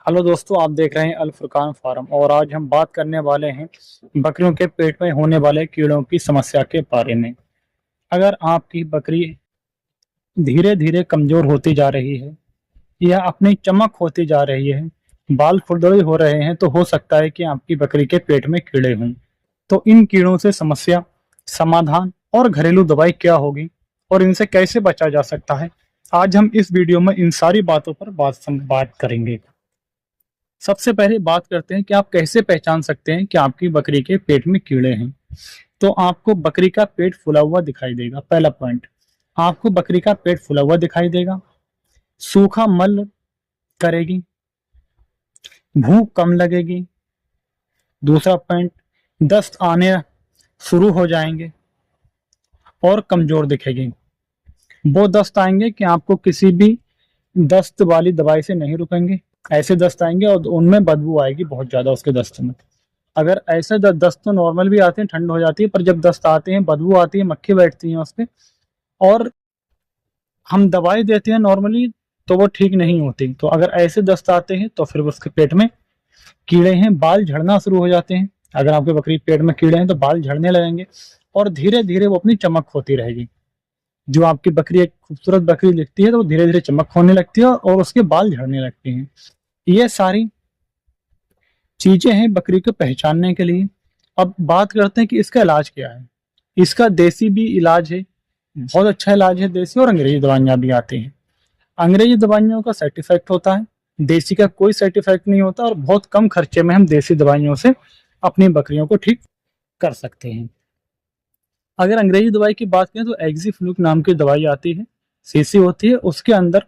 Hello दोस्तों, आप देख रहे हैं अल फुरकान फार्म और आज हम बात करने वाले हैं बकरियों के पेट में होने वाले कीड़ों की समस्या के बारे में। अगर आपकी बकरी धीरे धीरे कमजोर होती जा रही है या अपनी चमक होती जा रही है, बाल खुरदरे हो रहे हैं, तो हो सकता है कि आपकी बकरी के पेट में कीड़े हों। तो इन कीड़ों से समस्या, समाधान और घरेलू दवाई क्या होगी और इनसे कैसे बचा जा सकता है, आज हम इस वीडियो में इन सारी बातों पर बात करेंगे। सबसे पहले बात करते हैं कि आप कैसे पहचान सकते हैं कि आपकी बकरी के पेट में कीड़े हैं। तो आपको बकरी का पेट फूला हुआ दिखाई देगा। पहला पॉइंट, आपको बकरी का पेट फूला हुआ दिखाई देगा। सूखा मल करेगी, भूख कम लगेगी। दूसरा पॉइंट, दस्त आने शुरू हो जाएंगे और कमजोर दिखेगी। वो दस्त आएंगे कि आपको किसी भी दस्त वाली दवाई से नहीं रुकेंगे। ऐसे दस्त आएंगे और उनमें बदबू आएगी बहुत ज्यादा उसके दस्त में। अगर ऐसे दस्त तो नॉर्मल भी आते हैं, ठंड हो जाती है, पर जब दस्त आते हैं, बदबू आती है, मक्खी बैठती है उस पे और हम दवाई देते हैं नॉर्मली, तो वो ठीक नहीं होती। तो अगर ऐसे दस्त आते हैं तो फिर उसके पेट में कीड़े हैं, बाल झड़ना शुरू हो जाते हैं। अगर आपके बकरी पेट में कीड़े हैं तो बाल झड़ने लगेंगे और धीरे धीरे वो अपनी चमक होती रहेगी। जो आपकी बकरी एक खूबसूरत बकरी दिखती है तो वो धीरे धीरे चमक होने लगती है और उसके बाल झड़ने लगते हैं। ये सारी चीजें हैं बकरी को पहचानने के लिए। अब बात करते हैं कि इसका इलाज क्या है। इसका देसी भी इलाज है, बहुत अच्छा इलाज है। देसी और अंग्रेजी दवाइयां भी आती हैं। अंग्रेजी दवाइयों का साइड इफेक्ट होता है, देसी का कोई साइड इफेक्ट नहीं होता और बहुत कम खर्चे में हम देसी दवाइयों से अपनी बकरियों को ठीक कर सकते हैं। अगर अंग्रेजी दवाई की बात करें तो एग्जी फ्लूक नाम की दवाई आती है, शीशी होती है। उसके अंदर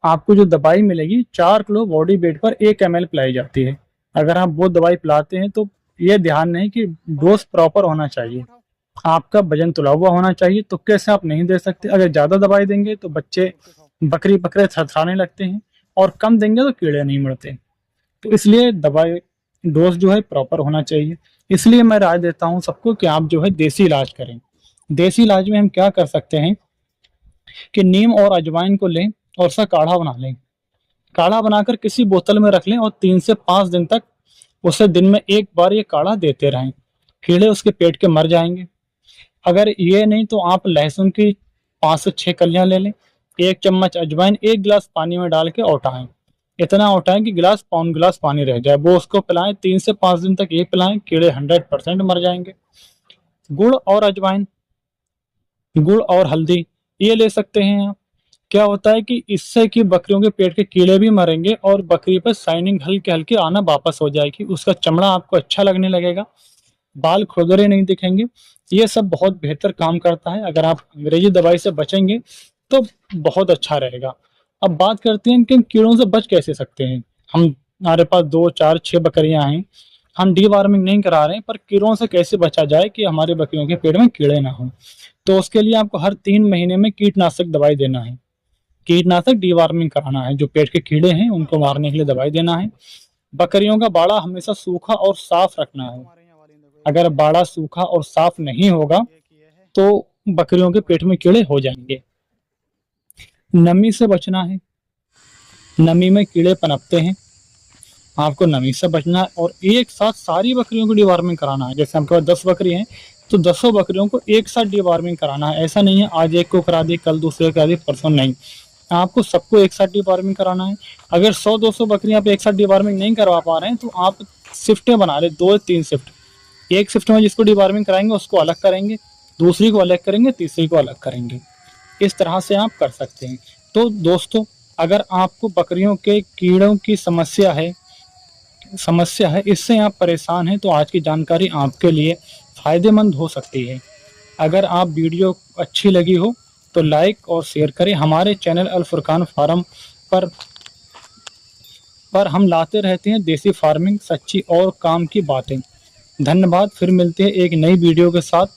आपको जो दवाई मिलेगी 4 किलो बॉडी वेट पर 1 ml पिलाई जाती है। अगर आप वो दवाई पिलाते हैं तो ये ध्यान नहीं कि डोज प्रॉपर होना चाहिए, आपका वजन तुला हुआ होना चाहिए। तुक्के से आप नहीं दे सकते। अगर ज्यादा दवाई देंगे तो बकरे थरथराने लगते हैं और कम देंगे तो कीड़े नहीं मरते। तो इसलिए दवाई डोज जो है प्रॉपर होना चाहिए। इसलिए मैं राय देता हूँ सबको कि आप जो है देसी इलाज करें। देसी इलाज में हम क्या कर सकते हैं कि नीम और अजवाइन को लें और उसका काढ़ा बना लें। काढ़ा बनाकर किसी बोतल में रख लें और 3 से 5 दिन तक उसे दिन में एक बार ये काढ़ा देते रहें। कीड़े उसके पेट के मर जाएंगे। अगर ये नहीं तो आप लहसुन की 5 से 6 कलियां ले लें, 1 चम्मच अजवाइन 1 गिलास पानी में डाल के औटाएं। इतना औटाएं कि गिलास पौन गिलास पानी रह जाए, वो उसको पिलाएं। 3 से 5 दिन तक ये पिलाएं, कीड़े 100% मर जाएंगे। गुड़ और अजवाइन, गुड़ और हल्दी ये ले सकते हैं आप। क्या होता है कि इससे कि बकरियों के पेट के कीड़े भी मरेंगे और बकरी पर शाइनिंग हल्के हल्के आना वापस हो जाएगी। उसका चमड़ा आपको अच्छा लगने लगेगा, बाल खुरदरे नहीं दिखेंगे। ये सब बहुत बेहतर काम करता है। अगर आप अंग्रेजी दवाई से बचेंगे तो बहुत अच्छा रहेगा। अब बात करते हैं कि हम कीड़ों से बच कैसे सकते हैं। हमारे पास 2 4 6 बकरियां हैं, हम डीवार्मिंग नहीं करा रहे हैं, पर कीड़ों से कैसे बचा जाए कि हमारे बकरियों के पेट में कीड़े ना हो। तो उसके लिए आपको हर 3 महीने में कीटनाशक दवाई देना है। कीटनाशक डीवार्मिंग कराना है, जो पेट के कीड़े हैं उनको मारने के लिए दवाई देना है। बकरियों का बाड़ा हमेशा सूखा और साफ रखना है। अगर बाड़ा सूखा और साफ नहीं होगा तो बकरियों के पेट में कीड़े हो जाएंगे। नमी से बचना है, नमी में कीड़े पनपते हैं, आपको नमी से बचना है। और एक साथ सारी बकरियों को डिवार्मिंग कराना है। जैसे आपके पास 10 बकरी हैं तो 10 बकरियों को एक साथ डिवार्मिंग कराना है। ऐसा नहीं है आज एक को करा दी, कल दूसरे को करा दी, परसों नहीं। आपको सबको एक साथ डिवार्मिंग कराना है। अगर 100 200 बकरियां आप एक साथ डिवार्मिंग नहीं करवा पा रहे हैं तो आप शिफ्टें बना ले, 2 3 शिफ्ट। एक शिफ्ट में जिसको डिवार्मिंग कराएंगे उसको अलग करेंगे, दूसरी को अलग करेंगे, तीसरी को अलग करेंगे। इस तरह से आप कर सकते हैं। तो दोस्तों, अगर आपको बकरियों के कीड़ों की समस्या है, इससे आप परेशान हैं, तो आज की जानकारी आपके लिए फायदेमंद हो सकती है। अगर आप वीडियो अच्छी लगी हो तो लाइक और शेयर करें। हमारे चैनल अल फुरकान फार्म पर हम लाते रहते हैं देसी फार्मिंग, सच्ची और काम की बातें। धन्यवाद। फिर मिलते हैं एक नई वीडियो के साथ।